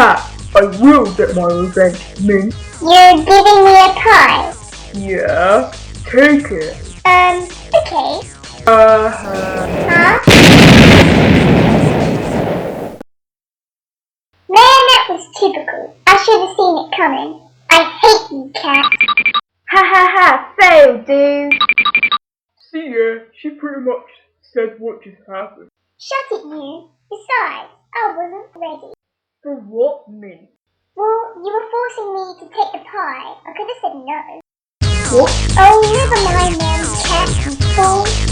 Ha! I will get my revenge, Mint. You're giving me a pie? Yeah, take it. Okay. Uh-huh. Huh? Man, that was typical. I should have seen it coming. I hate you, cat. Ha ha ha, fail, dude. See ya, she pretty much said what just happened. Shut it, you. Besides, I wasn't ready. For what, Mint? Well, you were forcing me to take the pie. I could have said no. What? Oh, never mind, man, cat, you fool.